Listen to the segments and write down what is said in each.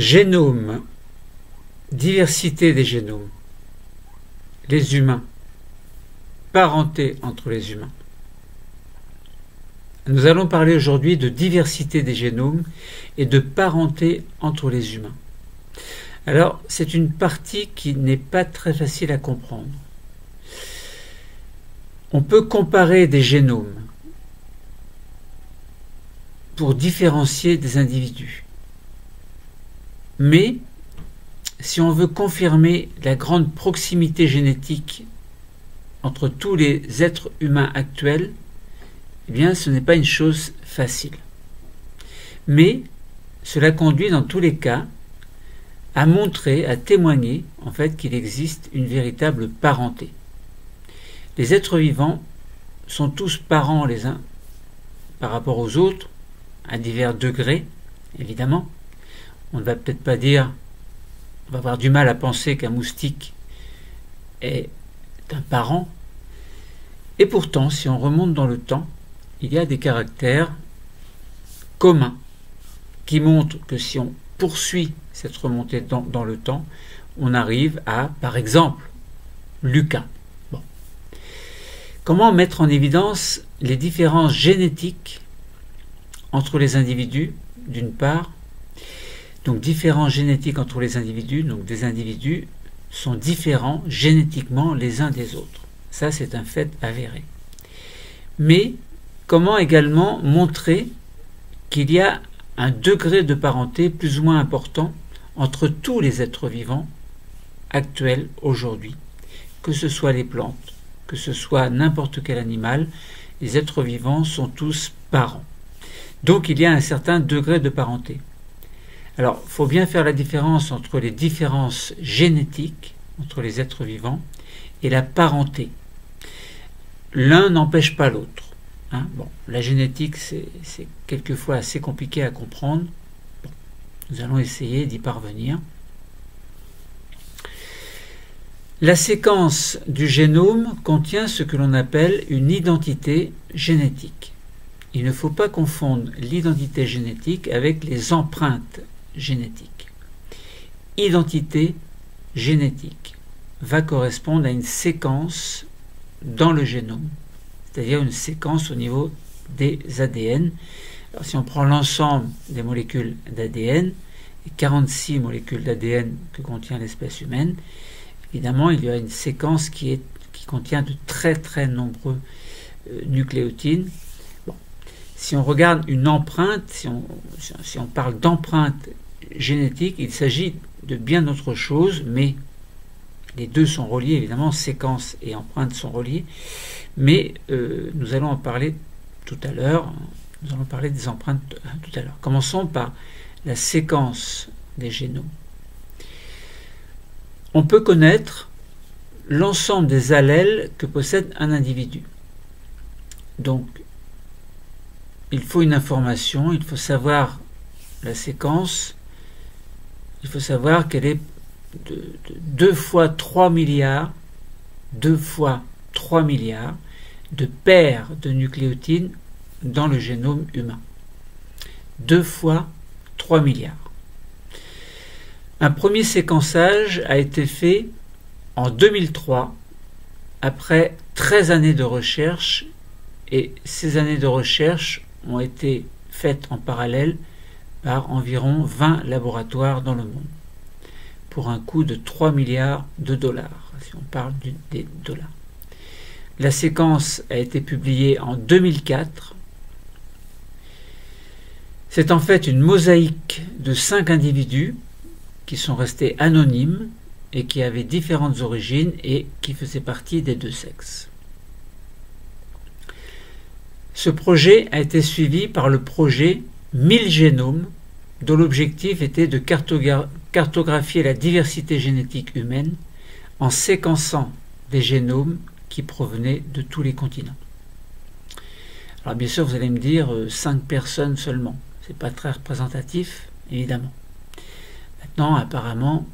Génome, diversité des génomes, les humains, parenté entre les humains. Nous allons parler aujourd'hui de diversité des génomes et de parenté entre les humains. Alors, c'est une partie qui n'est pas très facile à comprendre. On peut comparer des génomes pour différencier des individus. Mais, si on veut confirmer la grande proximité génétique entre tous les êtres humains actuels, eh bien, ce n'est pas une chose facile. Mais, cela conduit dans tous les cas à montrer, à témoigner, en fait, qu'il existe une véritable parenté. Les êtres vivants sont tous parents les uns par rapport aux autres, à divers degrés, évidemment. On ne va peut-être pas dire, on va avoir du mal à penser qu'un moustique est un parent. Et pourtant, si on remonte dans le temps, il y a des caractères communs qui montrent que si on poursuit cette remontée dans le temps, on arrive à, par exemple, Lucas. Bon. Comment mettre en évidence les différences génétiques entre les individus, d'une part. Donc, différences génétiques entre les individus, donc des individus sont différents génétiquement les uns des autres. Ça, c'est un fait avéré. Mais, comment également montrer qu'il y a un degré de parenté plus ou moins important entre tous les êtres vivants actuels aujourd'hui, que ce soit les plantes, que ce soit n'importe quel animal, les êtres vivants sont tous parents. Donc il y a un certain degré de parenté. Alors, il faut bien faire la différence entre les différences génétiques entre les êtres vivants et la parenté. L'un n'empêche pas l'autre. Bon, la génétique, c'est quelquefois assez compliqué à comprendre. Bon, nous allons essayer d'y parvenir. La séquence du génome contient ce que l'on appelle une identité génétique. Il ne faut pas confondre l'identité génétique avec les empreintes génétiques. Identité génétique va correspondre à une séquence dans le génome, c'est-à-dire une séquence au niveau des ADN. Alors, si on prend l'ensemble des molécules d'ADN, les 46 molécules d'ADN que contient l'espèce humaine, évidemment, il y a une séquence qui contient de très très nombreux nucléotides. Bon. Si on regarde une empreinte, si on parle d'empreinte génétique, il s'agit de bien autre chose, mais les deux sont reliés, évidemment, séquence et empreinte sont reliés, mais nous allons en parler tout à l'heure, nous allons parler des empreintes tout à l'heure. Commençons par la séquence des génomes. On peut connaître l'ensemble des allèles que possède un individu. Donc, il faut une information, il faut savoir la séquence, il faut savoir qu'elle est de 2 fois 3 milliards, 2 fois 3 milliards de paires de nucléotides dans le génome humain. 2 fois 3 milliards. Un premier séquençage a été fait en 2003, après 13 années de recherche, et ces années de recherche ont été faites en parallèle par environ 20 laboratoires dans le monde, pour un coût de 3 milliards de dollars, si on parle des dollars. La séquence a été publiée en 2004. C'est en fait une mosaïque de 5 individus qui sont restés anonymes et qui avaient différentes origines et qui faisaient partie des deux sexes. Ce projet a été suivi par le projet 1000 génomes, dont l'objectif était de cartographier la diversité génétique humaine en séquençant des génomes qui provenaient de tous les continents. Alors bien sûr, vous allez me dire 5 personnes seulement. C'est pas très représentatif, évidemment. Maintenant, apparemment,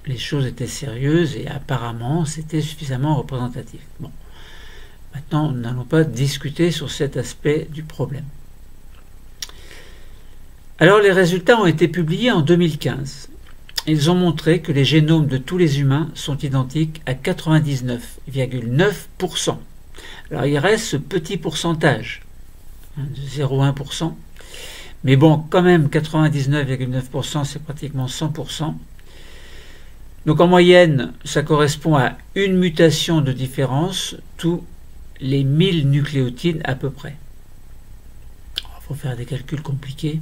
les choses étaient sérieuses et apparemment, c'était suffisamment représentatif. Bon. Maintenant, nous n'allons pas discuter sur cet aspect du problème. Alors les résultats ont été publiés en 2015. Ils ont montré que les génomes de tous les humains sont identiques à 99,9%. Alors il reste ce petit pourcentage, de 0,1%. Mais bon, quand même, 99,9%, c'est pratiquement 100%. Donc en moyenne, ça correspond à une mutation de différence tous les 1000 nucléotides à peu près. Il faut faire des calculs compliqués.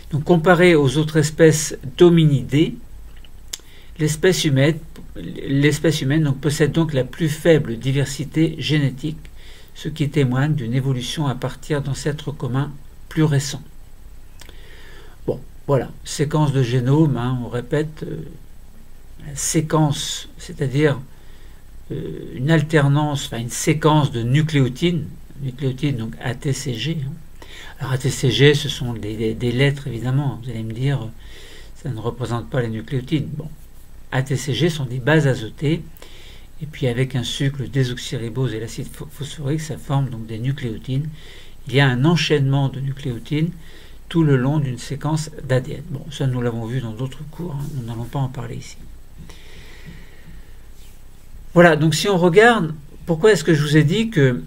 Donc comparé aux autres espèces d'hominidés, l'espèce humaine donc, possède donc la plus faible diversité génétique, ce qui témoigne d'une évolution à partir d'ancêtres communs plus récents. Bon, voilà, séquence de génome, on répète, la séquence, c'est-à-dire une alternance, enfin une séquence de nucléotides donc ATCG. Alors ATCG, ce sont des lettres évidemment, vous allez me dire, ça ne représente pas les nucléotides. Bon, ATCG sont des bases azotées, et puis avec un sucre, désoxyribose et l'acide phosphorique, ça forme donc des nucléotides. Il y a un enchaînement de nucléotides tout le long d'une séquence d'ADN. Bon, ça nous l'avons vu dans d'autres cours, nous n'allons pas en parler ici. Voilà, donc si on regarde, pourquoi est-ce que je vous ai dit que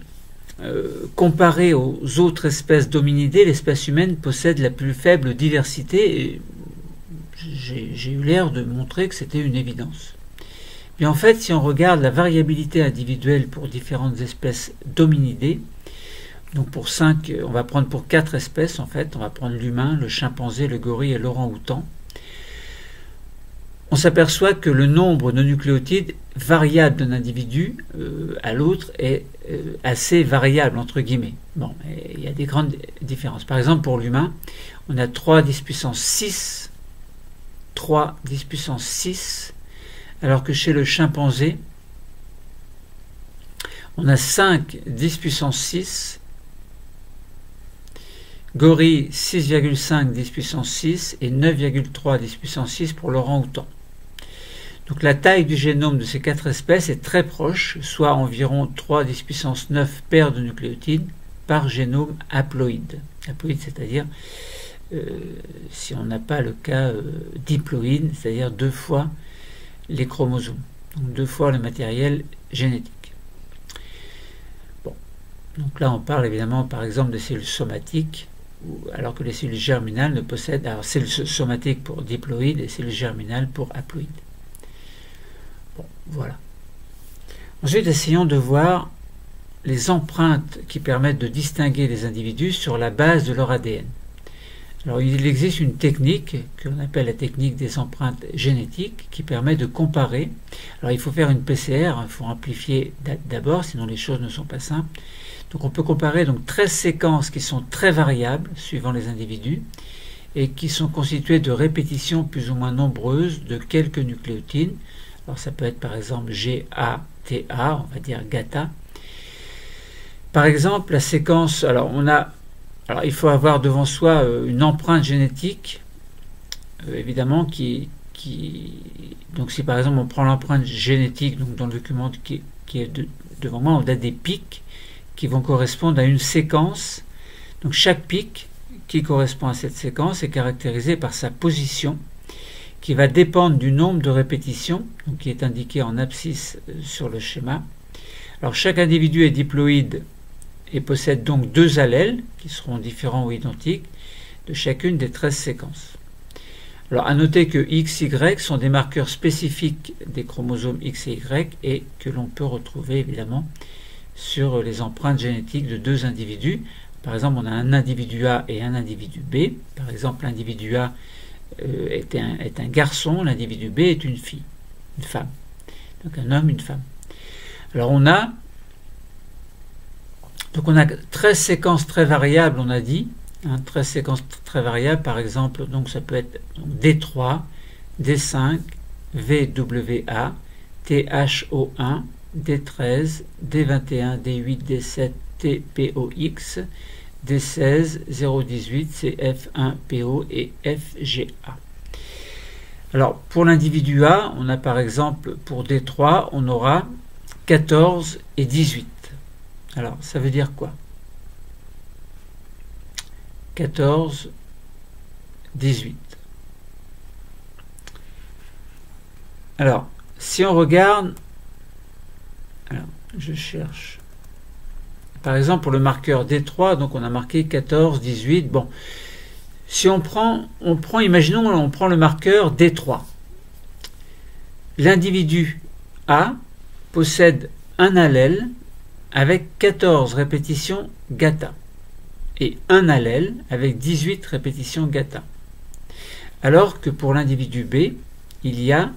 comparé aux autres espèces d'hominidés, l'espèce humaine possède la plus faible diversité, et j'ai eu l'air de montrer que c'était une évidence. Mais en fait, si on regarde la variabilité individuelle pour différentes espèces d'hominidés, donc pour 5, on va prendre pour 4 espèces en fait, on va prendre l'humain, le chimpanzé, le gorille et l'orang-outan, on s'aperçoit que le nombre de nucléotides variable d'un individu à l'autre est assez variable, entre guillemets. Bon, il y a des grandes différences. Par exemple, pour l'humain, on a 3 10 puissance 6, alors que chez le chimpanzé, on a 5 10 puissance 6, gorille 6,5 10 puissance 6 et 9,3 10 puissance 6 pour l'orang-outan. Donc la taille du génome de ces 4 espèces est très proche, soit environ 3 10 puissance 9 paires de nucléotides par génome haploïde. Haploïde, c'est-à-dire si on n'a pas le cas diploïde, c'est-à-dire 2 fois les chromosomes, donc 2 fois le matériel génétique. Bon, donc là on parle évidemment par exemple des cellules somatiques, alors que les cellules germinales ne possèdent, alors cellules somatiques pour diploïde et cellules germinales pour haploïde. Bon, voilà. Ensuite, essayons de voir les empreintes qui permettent de distinguer les individus sur la base de leur ADN. Alors, il existe une technique que l'on appelle la technique des empreintes génétiques qui permet de comparer. Alors, il faut faire une PCR, il faut amplifier d'abord, sinon les choses ne sont pas simples. Donc, on peut comparer donc 13 séquences qui sont très variables suivant les individus et qui sont constituées de répétitions plus ou moins nombreuses de quelques nucléotides. Alors, ça peut être par exemple GATA, on va dire GATA. Par exemple, la séquence, alors il faut avoir devant soi une empreinte génétique, évidemment, donc si par exemple on prend l'empreinte génétique, donc dans le document qui est devant moi, on a des pics qui vont correspondre à une séquence. Donc chaque pic qui correspond à cette séquence est caractérisé par sa position, qui va dépendre du nombre de répétitions, donc qui est indiqué en abscisse sur le schéma. Alors chaque individu est diploïde et possède donc 2 allèles qui seront différents ou identiques de chacune des 13 séquences. Alors à noter que X, Y sont des marqueurs spécifiques des chromosomes X et Y et que l'on peut retrouver évidemment sur les empreintes génétiques de 2 individus. Par exemple, on a un individu A et un individu B. Par exemple, l'individu A est un garçon, l'individu B est une fille, une femme. Donc un homme, une femme. Alors on a 13 séquences très variables, on a dit. 13 séquences très variables, par exemple, donc ça peut être D3, D5, VWA, THO1, D13, D21, D8, D7, TPOX, D16, 018, CF1PO et FGA. Alors, pour l'individu A, on a par exemple, pour D3, on aura 14 et 18. Alors, ça veut dire quoi? 14 18. Alors, si on regarde, alors, je cherche, par exemple pour le marqueur D3, donc on a marqué 14, 18, bon, si imaginons, on prend le marqueur D3. L'individu A possède un allèle avec 14 répétitions γ et un allèle avec 18 répétitions γ. Alors que pour l'individu B, il y a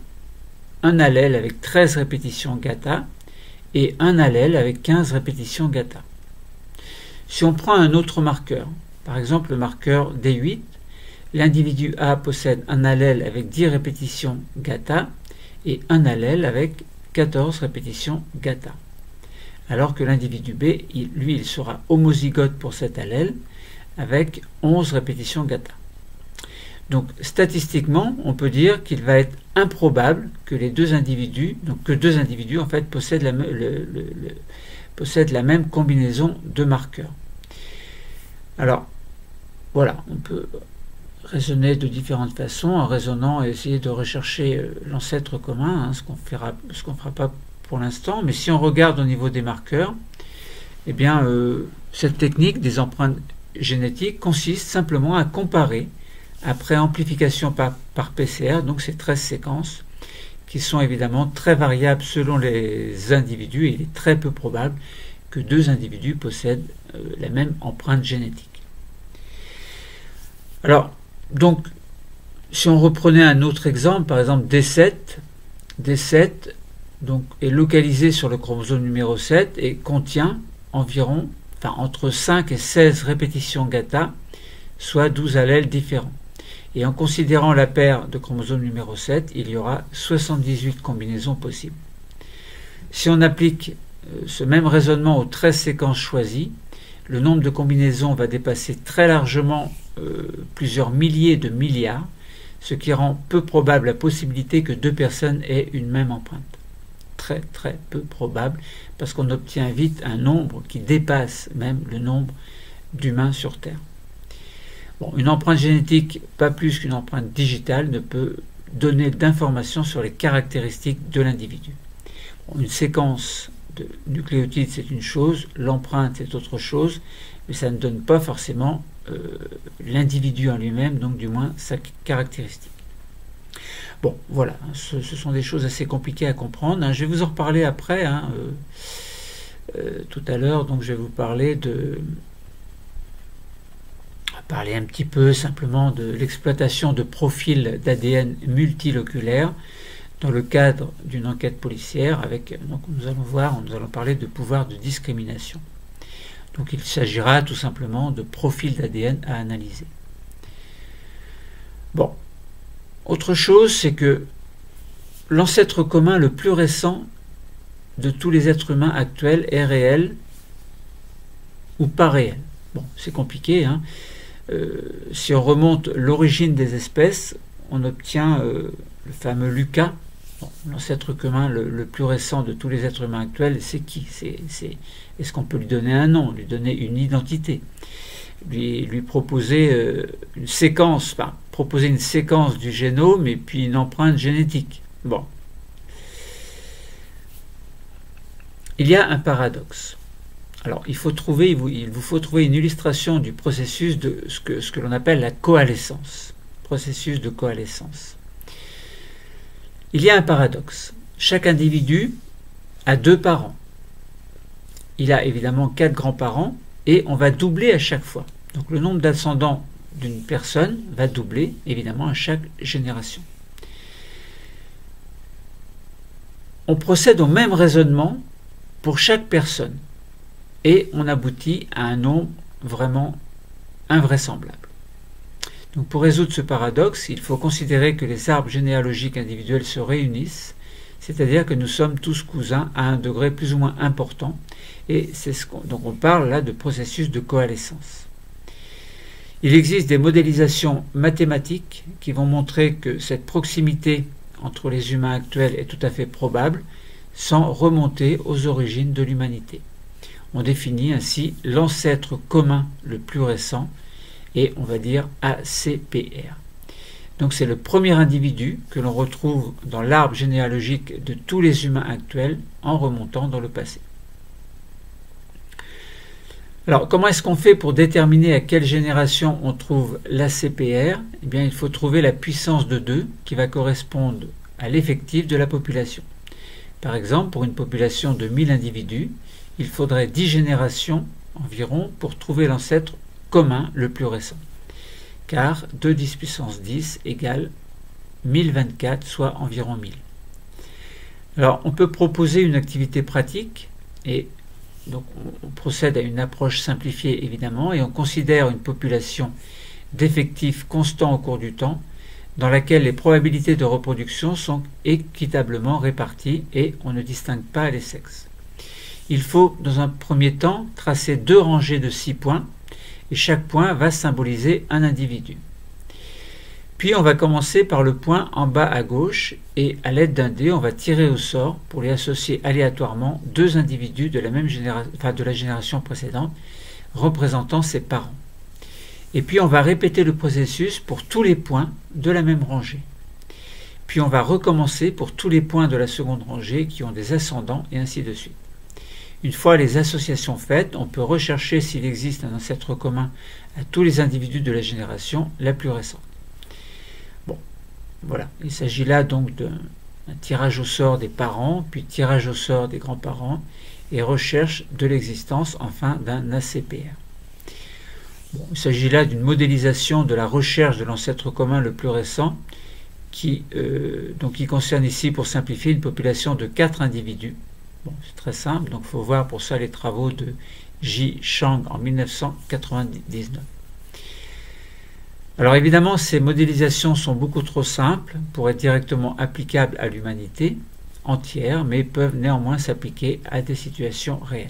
un allèle avec 13 répétitions γ et un allèle avec 15 répétitions γ. Si on prend un autre marqueur, par exemple le marqueur D8, l'individu A possède un allèle avec 10 répétitions γ et un allèle avec 14 répétitions γ. Alors que l'individu B, lui, il sera homozygote pour cet allèle avec 11 répétitions γ. Donc statistiquement, on peut dire qu'il va être improbable que deux individus en fait possèdent la même combinaison de marqueurs. Alors voilà, on peut raisonner de différentes façons en raisonnant et essayer de rechercher l'ancêtre commun, ce qu'on fera pas pour l'instant, mais si on regarde au niveau des marqueurs, eh bien cette technique des empreintes génétiques consiste simplement à comparer après amplification par PCR, donc ces 13 séquences qui sont évidemment très variables selon les individus, et il est très peu probable que deux individus possèdent la même empreinte génétique. Alors, donc, si on reprenait un autre exemple, par exemple D7 donc, est localisé sur le chromosome numéro 7 et contient environ, entre 5 et 16 répétitions γ, soit 12 allèles différents. Et en considérant la paire de chromosome numéro 7, il y aura 78 combinaisons possibles. Si on applique ce même raisonnement aux 13 séquences choisies, le nombre de combinaisons va dépasser très largement plusieurs milliers de milliards, ce qui rend peu probable la possibilité que deux personnes aient une même empreinte. Très très peu probable, parce qu'on obtient vite un nombre qui dépasse même le nombre d'humains sur Terre. Bon, une empreinte génétique, pas plus qu'une empreinte digitale, ne peut donner d'informations sur les caractéristiques de l'individu. Bon, une séquence de nucléotides, c'est une chose, l'empreinte, c'est autre chose, mais ça ne donne pas forcément l'individu en lui-même, donc du moins sa caractéristique. Bon, voilà, ce sont des choses assez compliquées à comprendre. Je vais vous en reparler après, tout à l'heure, donc je vais vous parler un petit peu simplement de l'exploitation de profils d'ADN multiloculaires dans le cadre d'une enquête policière donc nous allons parler de pouvoir de discrimination. Donc il s'agira tout simplement de profils d'ADN à analyser. Bon, autre chose, c'est que l'ancêtre commun le plus récent de tous les êtres humains actuels est réel ou pas réel. Bon, c'est compliqué, si on remonte l'origine des espèces, on obtient le fameux Lucas. Bon, l'ancêtre commun le plus récent de tous les êtres humains actuels, c'est qui? Est-ce qu'on peut lui donner un nom, lui donner une identité, lui proposer une séquence, proposer une séquence du génome et puis une empreinte génétique? Bon. Il y a un paradoxe. Alors, il vous faut trouver une illustration du processus de ce que l'on appelle la coalescence. Processus de coalescence. Il y a un paradoxe. Chaque individu a deux parents. Il a évidemment 4 grands-parents et on va doubler à chaque fois. Donc le nombre d'ascendants d'une personne va doubler évidemment à chaque génération. On procède au même raisonnement pour chaque personne et on aboutit à un nombre vraiment invraisemblable. Donc pour résoudre ce paradoxe, il faut considérer que les arbres généalogiques individuels se réunissent, c'est-à-dire que nous sommes tous cousins à un degré plus ou moins important, et donc on parle là de processus de coalescence. Il existe des modélisations mathématiques qui vont montrer que cette proximité entre les humains actuels est tout à fait probable, sans remonter aux origines de l'humanité. On définit ainsi l'ancêtre commun le plus récent, et on va dire ACPR. Donc c'est le premier individu que l'on retrouve dans l'arbre généalogique de tous les humains actuels en remontant dans le passé. Alors, comment est-ce qu'on fait pour déterminer à quelle génération on trouve l'ACPR? Eh bien, il faut trouver la puissance de 2 qui va correspondre à l'effectif de la population. Par exemple, pour une population de 1000 individus, il faudrait 10 générations environ pour trouver l'ancêtre commun le plus récent. Car 2 puissance 10 égale 1024, soit environ 1000. Alors, on peut proposer une activité pratique et donc on procède à une approche simplifiée évidemment et on considère une population d'effectifs constants au cours du temps dans laquelle les probabilités de reproduction sont équitablement réparties et on ne distingue pas les sexes. Il faut dans un premier temps tracer 2 rangées de 6 points et chaque point va symboliser un individu. Puis on va commencer par le point en bas à gauche et à l'aide d'un dé, on va tirer au sort pour les associer aléatoirement 2 individus de la même génération, de la génération précédente, représentant ses parents. Et puis on va répéter le processus pour tous les points de la même rangée. Puis on va recommencer pour tous les points de la seconde rangée qui ont des ascendants et ainsi de suite. Une fois les associations faites, on peut rechercher s'il existe un ancêtre commun à tous les individus de la génération la plus récente. Bon, voilà. Il s'agit là donc d'un tirage au sort des parents, puis tirage au sort des grands-parents, et recherche de l'existence, enfin, d'un ACPR. Bon, il s'agit là d'une modélisation de la recherche de l'ancêtre commun le plus récent, qui concerne ici, pour simplifier, une population de 4 individus. Bon, c'est très simple, donc il faut voir pour ça les travaux de J. Chang en 1999. Alors évidemment, ces modélisations sont beaucoup trop simples pour être directement applicables à l'humanité entière, mais peuvent néanmoins s'appliquer à des situations réelles.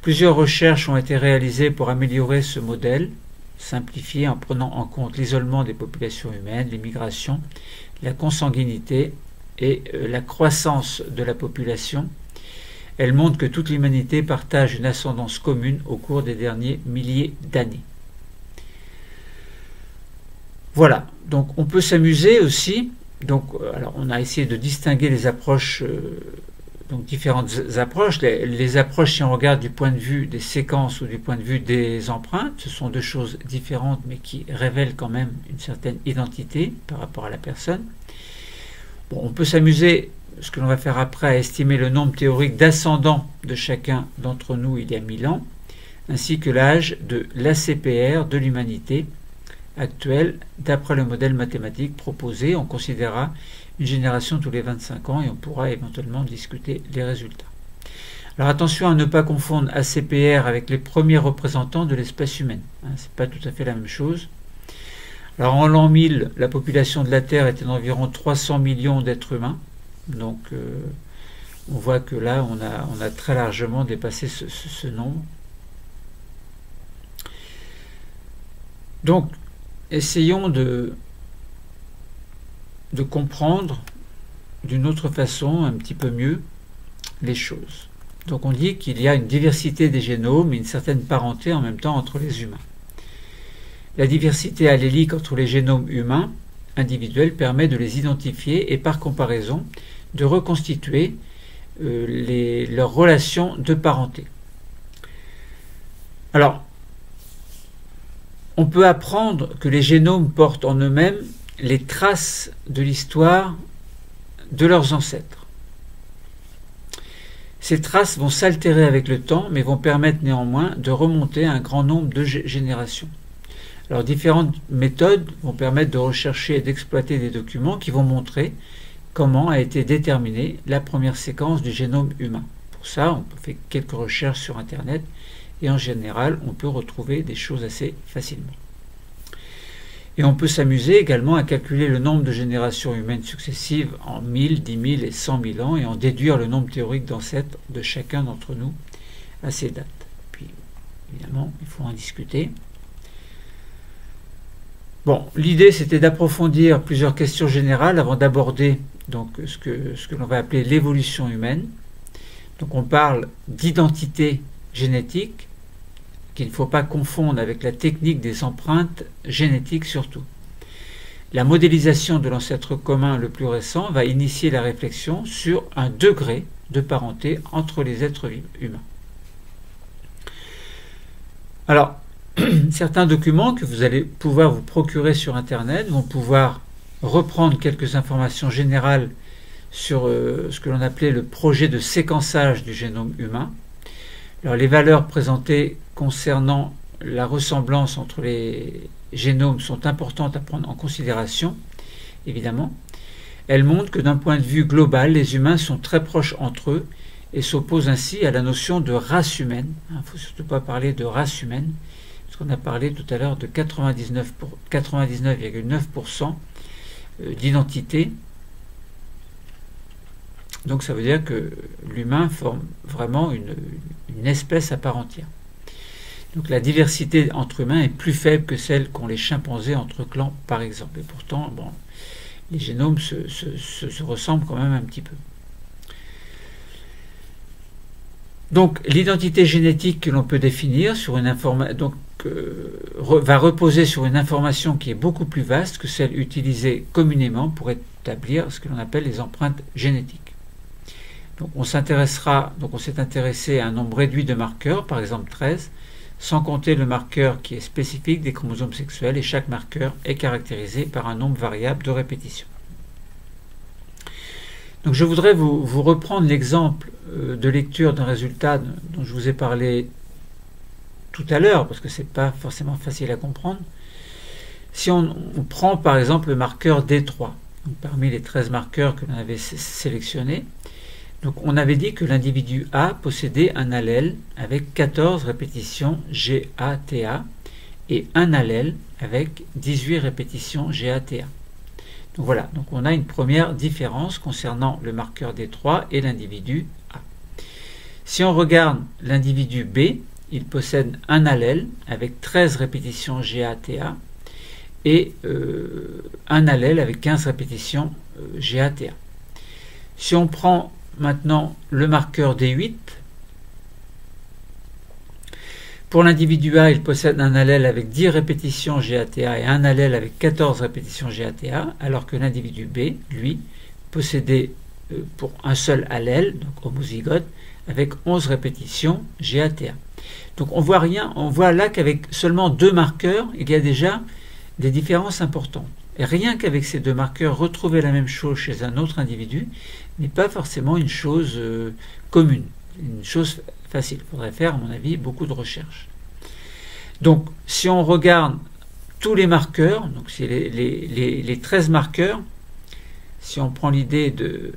Plusieurs recherches ont été réalisées pour améliorer ce modèle, simplifié en prenant en compte l'isolement des populations humaines, les migrations, la consanguinité et la croissance de la population. Elles montrent que toute l'humanité partage une ascendance commune au cours des derniers milliers d'années. Voilà, donc on peut s'amuser aussi. Donc, alors on a essayé de distinguer les approches, donc différentes approches. Les approches, si on regarde du point de vue des séquences ou du point de vue des empreintes, ce sont 2 choses différentes mais qui révèlent quand même une certaine identité par rapport à la personne. Bon, on peut s'amuser, ce que l'on va faire après, à estimer le nombre théorique d'ascendants de chacun d'entre nous il y a 1000 ans, ainsi que l'âge de l'ACPR de l'humanité actuelle d'après le modèle mathématique proposé. On considérera une génération tous les 25 ans et on pourra éventuellement discuter les résultats. Alors attention à ne pas confondre ACPR avec les premiers représentants de l'espèce humaine. Ce n'est pas tout à fait la même chose. Alors en l'an 1000, la population de la Terre était d'environ 300 millions d'êtres humains. Donc on voit que là, on a très largement dépassé ce nombre. Donc, essayons de comprendre d'une autre façon, un petit peu mieux, les choses. Donc on dit qu'il y a une diversité des génomes et une certaine parenté en même temps entre les humains. La diversité allélique entre les génomes humains individuels permet de les identifier et par comparaison de reconstituer leurs relations de parenté. Alors, on peut apprendre que les génomes portent en eux-mêmes les traces de l'histoire de leurs ancêtres. Ces traces vont s'altérer avec le temps, mais vont permettre néanmoins de remonter à un grand nombre de générations. Alors, différentes méthodes vont permettre de rechercher et d'exploiter des documents qui vont montrer comment a été déterminée la première séquence du génome humain. Pour ça, on peut faire quelques recherches sur Internet et en général, on peut retrouver des choses assez facilement. Et on peut s'amuser également à calculer le nombre de générations humaines successives en 1000, 10 000 et 100 000 ans et en déduire le nombre théorique d'ancêtres de chacun d'entre nous à ces dates. Puis, évidemment, il faut en discuter. Bon, l'idée c'était d'approfondir plusieurs questions générales avant d'aborder donc ce que l'on va appeler l'évolution humaine. Donc on parle d'identité génétique, qu'il ne faut pas confondre avec la technique des empreintes génétiques surtout. La modélisation de l'ancêtre commun le plus récent va initier la réflexion sur un degré de parenté entre les êtres humains. Alors, certains documents que vous allez pouvoir vous procurer sur Internet vont pouvoir reprendre quelques informations générales sur ce que l'on appelait le projet de séquençage du génome humain. Alors, les valeurs présentées concernant la ressemblance entre les génomes sont importantes à prendre en considération, évidemment. Elles montrent que d'un point de vue global, les humains sont très proches entre eux et s'opposent ainsi à la notion de race humaine. Il ne faut surtout pas parler de race humaine, parce qu'on a parlé tout à l'heure de 99,9% d'identité. Donc ça veut dire que l'humain forme vraiment une espèce à part entière. Donc la diversité entre humains est plus faible que celle qu'ont les chimpanzés entre clans, par exemple. Et pourtant, bon, les génomes se ressemblent quand même un petit peu. Donc l'identité génétique que l'on peut définir sur une va reposer sur une information qui est beaucoup plus vaste que celle utilisée communément pour établir ce que l'on appelle les empreintes génétiques. Donc on s'est intéressé à un nombre réduit de marqueurs, par exemple 13, sans compter le marqueur qui est spécifique des chromosomes sexuels, et chaque marqueur est caractérisé par un nombre variable de répétitions. Donc je voudrais vous reprendre l'exemple de lecture d'un résultat dont je vous ai parlé tout à l'heure, parce que ce n'est pas forcément facile à comprendre. Si on prend par exemple le marqueur D3, donc parmi les 13 marqueurs que l'on avait sélectionnés, donc on avait dit que l'individu A possédait un allèle avec 14 répétitions GATA et un allèle avec 18 répétitions GATA. Donc voilà, donc on a une première différence concernant le marqueur D3 et l'individu A. Si on regarde l'individu B, il possède un allèle avec 13 répétitions GATA et un allèle avec 15 répétitions GATA. Si on prend maintenant le marqueur D8, pour l'individu A, il possède un allèle avec 10 répétitions GATA et un allèle avec 14 répétitions GATA, alors que l'individu B, lui, possédait pour un seul allèle, donc homozygote, avec 11 répétitions GATA. Donc on voit là qu'avec seulement deux marqueurs, il y a déjà des différences importantes. Et rien qu'avec ces deux marqueurs, retrouver la même chose chez un autre individu n'est pas forcément une chose commune, une chose facile. Il faudrait faire, à mon avis, beaucoup de recherches. Donc, si on regarde tous les marqueurs, donc c'est les 13 marqueurs, si on prend l'idée de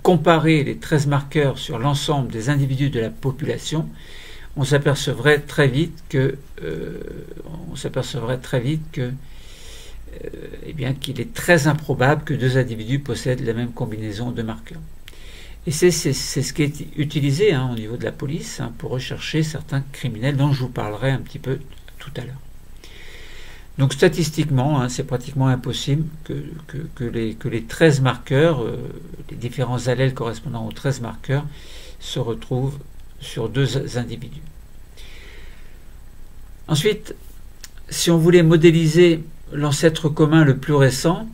comparer les 13 marqueurs sur l'ensemble des individus de la population, on s'apercevrait très vite que qu'il est très improbable que deux individus possèdent la même combinaison de marqueurs. Et c'est ce qui est utilisé au niveau de la police pour rechercher certains criminels dont je vous parlerai un petit peu tout à l'heure. Donc statistiquement, c'est pratiquement impossible que les 13 marqueurs, les différents allèles correspondant aux 13 marqueurs, se retrouvent sur deux individus. Ensuite, si on voulait modéliser l'ancêtre commun le plus récent,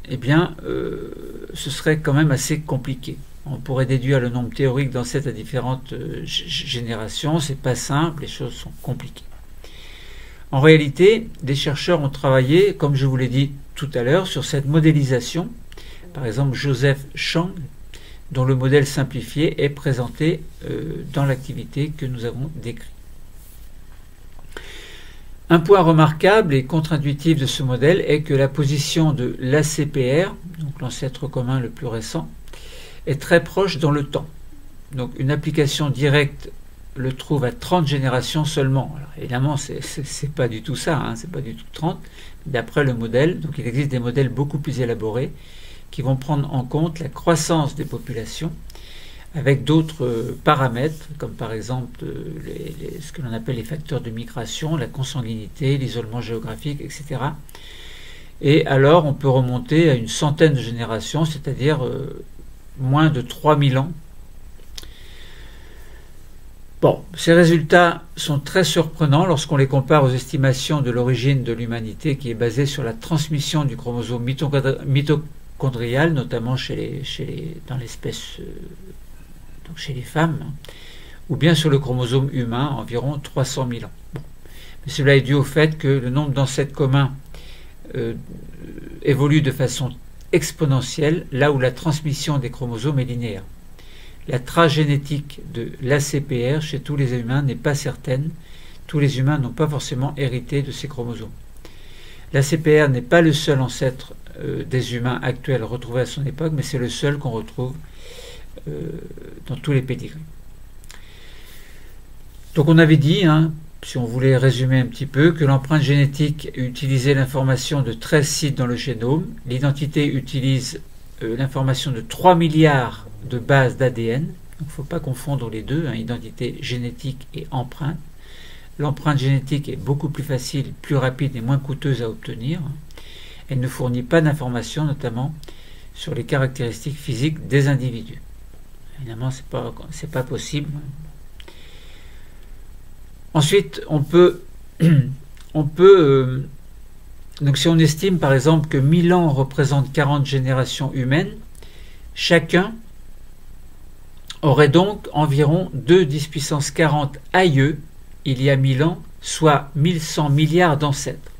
ce serait quand même assez compliqué. On pourrait déduire le nombre théorique d'ancêtres à différentes générations, c'est pas simple, les choses sont compliquées. En réalité, des chercheurs ont travaillé, comme je vous l'ai dit tout à l'heure, sur cette modélisation. Par exemple, Joseph Chang, dont le modèle simplifié est présenté dans l'activité que nous avons décrite. Un point remarquable et contre-intuitif de ce modèle est que la position de l'ACPR, donc l'ancêtre commun le plus récent, est très proche dans le temps. Donc une application directe le trouve à 30 générations seulement. Alors, évidemment, c'est pas du tout ça, c'est pas du tout 30, d'après le modèle. Donc il existe des modèles beaucoup plus élaborés qui vont prendre en compte la croissance des populations avec d'autres paramètres, comme par exemple ce que l'on appelle les facteurs de migration, la consanguinité, l'isolement géographique, etc. Et alors on peut remonter à une centaine de générations, c'est-à-dire moins de 3000 ans. Bon, ces résultats sont très surprenants lorsqu'on les compare aux estimations de l'origine de l'humanité qui est basée sur la transmission du chromosome mitochondrial, notamment dans l'espèce, donc chez les femmes, ou bien sur le chromosome humain, environ 300 000 ans. Bon. Mais cela est dû au fait que le nombre d'ancêtres communs évolue de façon exponentielle, là où la transmission des chromosomes est linéaire. La trace génétique de l'ACPR chez tous les humains n'est pas certaine. Tous les humains n'ont pas forcément hérité de ces chromosomes. L'ACPR n'est pas le seul ancêtre des humains actuels retrouvés à son époque, mais c'est le seul qu'on retrouve dans tous les pédigrés. Donc on avait dit, si on voulait résumer un petit peu, que l'empreinte génétique utilisait l'information de 13 sites dans le génome. L'identité utilise l'information de 3 milliards de bases d'ADN. Donc il ne faut pas confondre les deux, identité génétique et empreinte. L'empreinte génétique est beaucoup plus facile, plus rapide et moins coûteuse à obtenir. Elle ne fournit pas d'informations, notamment sur les caractéristiques physiques des individus. Évidemment, c'est pas possible. Ensuite, on peut donc si on estime par exemple que 1000 ans représentent 40 générations humaines, chacun aurait donc environ 2 10 puissance 40 aïeux il y a 1000 ans, soit 1100 milliards d'ancêtres.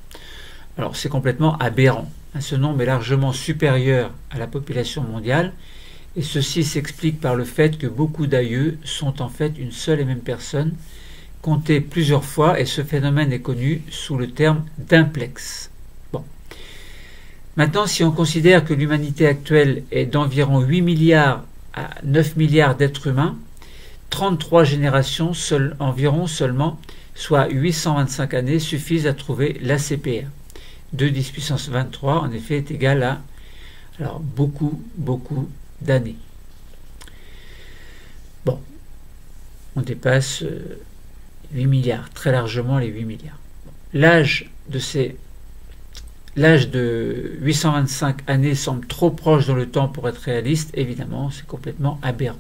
Alors c'est complètement aberrant. Ce nombre est largement supérieur à la population mondiale, et ceci s'explique par le fait que beaucoup d'aïeux sont en fait une seule et même personne, comptée plusieurs fois, et ce phénomène est connu sous le terme d'implex. Bon. Maintenant, si on considère que l'humanité actuelle est d'environ 8 milliards à 9 milliards d'êtres humains, 33 générations environ seulement, soit 825 années, suffisent à trouver l'ACPR. 2 10 puissance 23, en effet, est égal à beaucoup d'années. Bon, on dépasse 8 milliards, très largement les 8 milliards. L'âge de 825 années semble trop proche dans le temps pour être réaliste. Évidemment, c'est complètement aberrant.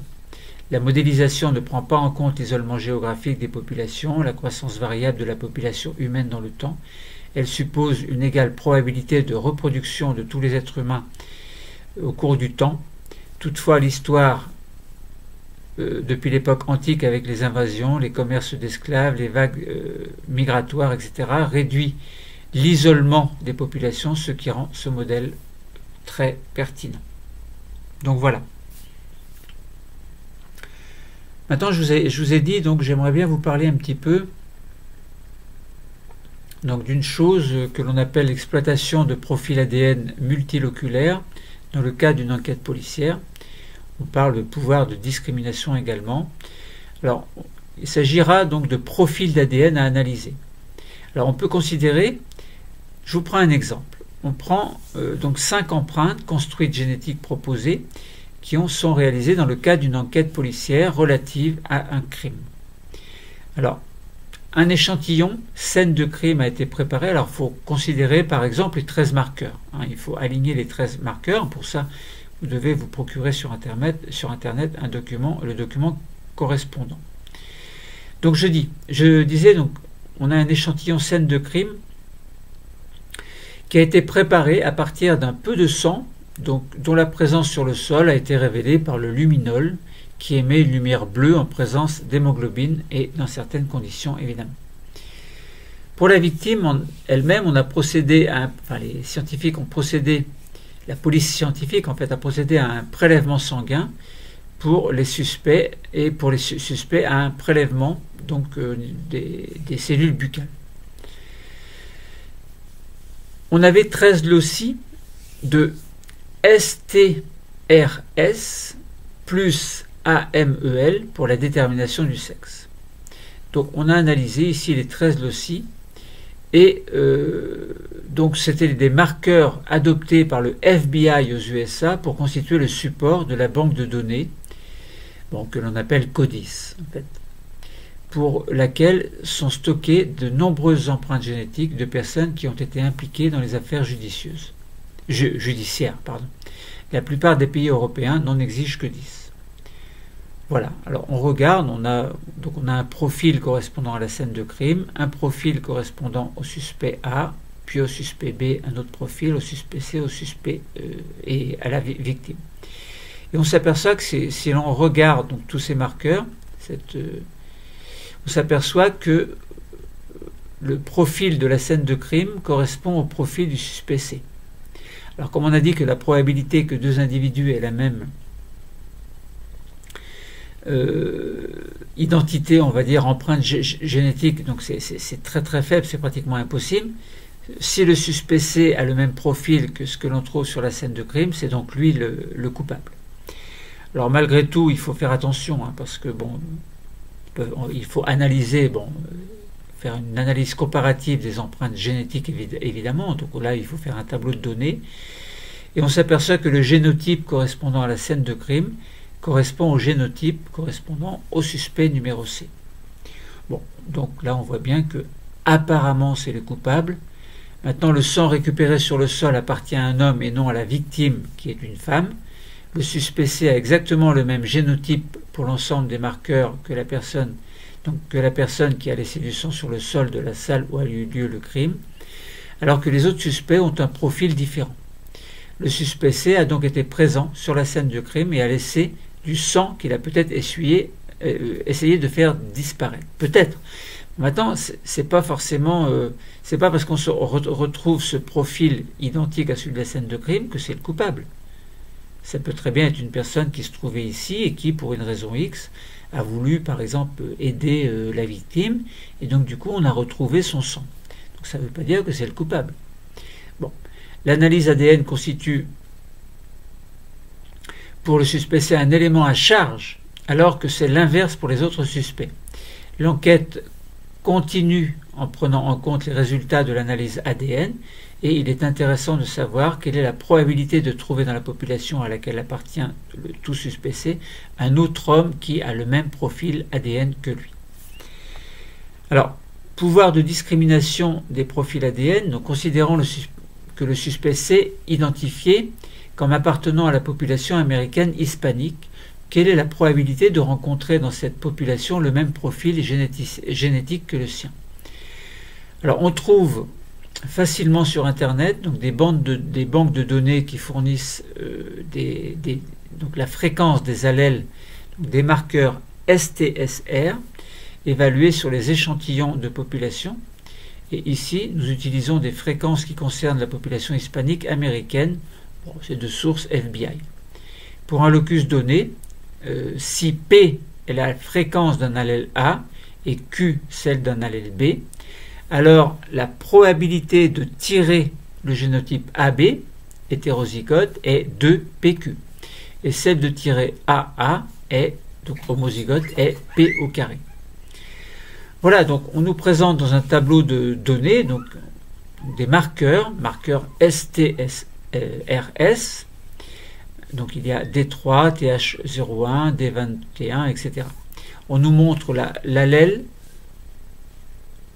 La modélisation ne prend pas en compte l'isolement géographique des populations, la croissance variable de la population humaine dans le temps. Elle suppose une égale probabilité de reproduction de tous les êtres humains au cours du temps. Toutefois, l'histoire, depuis l'époque antique avec les invasions, les commerces d'esclaves, les vagues migratoires, etc., réduit l'isolement des populations, ce qui rend ce modèle très pertinent. Donc voilà. Maintenant, je vous ai dit, donc j'aimerais bien vous parler un petit peu d'une chose que l'on appelle l'exploitation de profils ADN multiloculaires dans le cas d'une enquête policière. On parle de pouvoir de discrimination également. Alors, il s'agira donc de profils d'ADN à analyser. Alors, on peut considérer, je vous prends un exemple. On prend donc 5 empreintes construites génétiques proposées qui sont réalisées dans le cadre d'une enquête policière relative à un crime. Alors, un échantillon scène de crime a été préparé. Alors, il faut considérer par exemple les 13 marqueurs. Il faut aligner les 13 marqueurs. Pour ça, vous devez vous procurer sur Internet le document correspondant. Donc je disais, donc, on a un échantillon scène de crime qui a été préparé à partir d'un peu de sang, dont la présence sur le sol a été révélée par le luminol, qui émet une lumière bleue en présence d'hémoglobine et dans certaines conditions évidemment. Pour la victime elle-même, on a procédé les scientifiques ont procédé, la police scientifique en fait a procédé à un prélèvement sanguin pour les suspects et pour les suspects à un prélèvement des cellules buccales. On avait 13 loci de STRS plus AMEL pour la détermination du sexe. Donc on a analysé ici les 13 loci et donc c'était des marqueurs adoptés par le FBI aux USA pour constituer le support de la banque de données que l'on appelle CODIS en fait, pour laquelle sont stockées de nombreuses empreintes génétiques de personnes qui ont été impliquées dans les affaires judiciaires. La plupart des pays européens n'en exigent que 10. Voilà, alors on regarde, on a un profil correspondant à la scène de crime, un profil correspondant au suspect A, puis au suspect B, un autre profil, au suspect C, au suspect et à la victime. Et on s'aperçoit que si l'on regarde donc, tous ces marqueurs, on s'aperçoit que le profil de la scène de crime correspond au profil du suspect C. Alors comme on a dit que la probabilité que deux individus aient la même identité, on va dire, empreinte génétique, donc c'est très très faible, c'est pratiquement impossible. Si le suspect C a le même profil que ce que l'on trouve sur la scène de crime, c'est donc lui le coupable. Alors malgré tout, il faut faire attention, hein, parce que bon, il faut analyser, faire une analyse comparative des empreintes génétiques évidemment, donc là il faut faire un tableau de données, et on s'aperçoit que le génotype correspondant à la scène de crime correspond au génotype correspondant au suspect numéro C. Bon, donc là on voit bien que apparemment c'est le coupable. Maintenant le sang récupéré sur le sol appartient à un homme et non à la victime qui est une femme. Le suspect C a exactement le même génotype pour l'ensemble des marqueurs que la personne qui a laissé du sang sur le sol de la salle où a eu lieu le crime, alors que les autres suspects ont un profil différent. Le suspect C a donc été présent sur la scène du crime et a laissé du sang qu'il a peut-être essayé de faire disparaître. Peut-être. Maintenant, c'est pas forcément, c'est pas parce qu'on retrouve ce profil identique à celui de la scène de crime que c'est le coupable. Ça peut très bien être une personne qui se trouvait ici et qui, pour une raison X, a voulu, par exemple, aider la victime, et donc du coup, on a retrouvé son sang. Donc ça ne veut pas dire que c'est le coupable. Bon, l'analyse ADN constitue pour le suspect C un élément à charge, alors que c'est l'inverse pour les autres suspects. L'enquête continue en prenant en compte les résultats de l'analyse ADN, et il est intéressant de savoir quelle est la probabilité de trouver dans la population à laquelle appartient le tout suspect C un autre homme qui a le même profil ADN que lui. Alors, pouvoir de discrimination des profils ADN, nous considérons que le suspect C identifié comme appartenant à la population américaine hispanique, quelle est la probabilité de rencontrer dans cette population le même profil génétique que le sien? Alors, on trouve facilement sur Internet donc des banques de données qui fournissent donc la fréquence des allèles, donc des marqueurs STSR, évalués sur les échantillons de population. Et ici, nous utilisons des fréquences qui concernent la population hispanique américaine. Bon, c'est de source FBI. Pour un locus donné, si P est la fréquence d'un allèle A et Q celle d'un allèle B, alors la probabilité de tirer le génotype AB, hétérozygote, est 2PQ. Et celle de tirer AA, donc homozygote, est P au carré. Voilà, donc on nous présente dans un tableau de données donc, des marqueurs STSRS. Donc il y a D3, TH01, D21, etc. On nous montre l'allèle,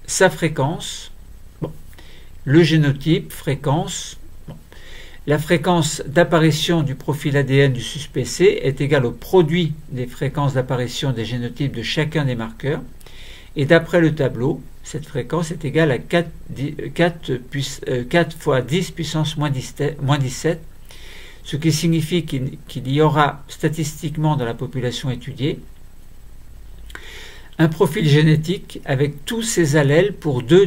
sa fréquence, le génotype, fréquence. La fréquence d'apparition du profil ADN du suspect C est égale au produit des fréquences d'apparition des génotypes de chacun des marqueurs. Et d'après le tableau, cette fréquence est égale à 4 fois 10 puissance moins 17, ce qui signifie qu'il y aura statistiquement dans la population étudiée un profil génétique avec tous ces allèles pour 2,5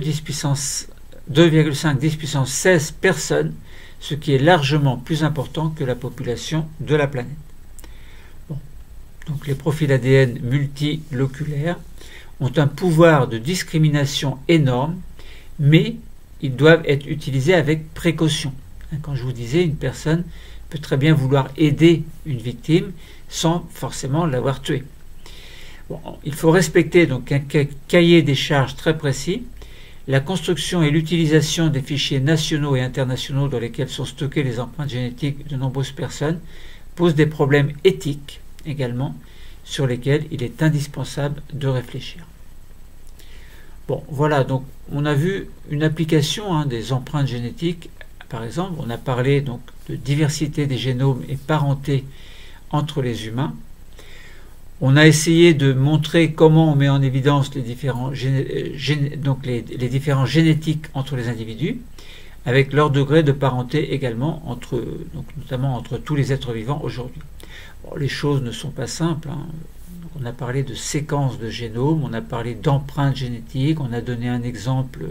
10 puissance 16 personnes, ce qui est largement plus important que la population de la planète. Bon. Donc les profils ADN multiloculaires ont un pouvoir de discrimination énorme, mais ils doivent être utilisés avec précaution. Quand je vous disais, une personne peut très bien vouloir aider une victime sans forcément l'avoir tuée. Bon, il faut respecter donc un cahier des charges très précis. La construction et l'utilisation des fichiers nationaux et internationaux dans lesquels sont stockées les empreintes génétiques de nombreuses personnes pose des problèmes éthiques également sur lesquels il est indispensable de réfléchir. Bon, voilà, donc on a vu une application des empreintes génétiques. Par exemple, on a parlé donc de diversité des génomes et parenté entre les humains. On a essayé de montrer comment on met en évidence les différents, les différences génétiques entre les individus, avec leur degré de parenté également, notamment entre tous les êtres vivants aujourd'hui. Bon, les choses ne sont pas simples. Hein. On a parlé de séquences de génome, on a parlé d'empreintes génétiques, on a donné un exemple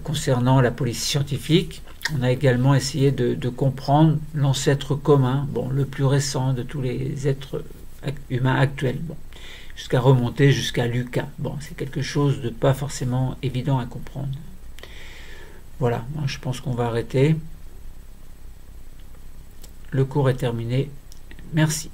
concernant la police scientifique. On a également essayé de comprendre l'ancêtre commun, le plus récent de tous les êtres humains actuels, jusqu'à remonter jusqu'à Lucas. C'est quelque chose de pas forcément évident à comprendre. Voilà, je pense qu'on va arrêter. Le cours est terminé. Merci.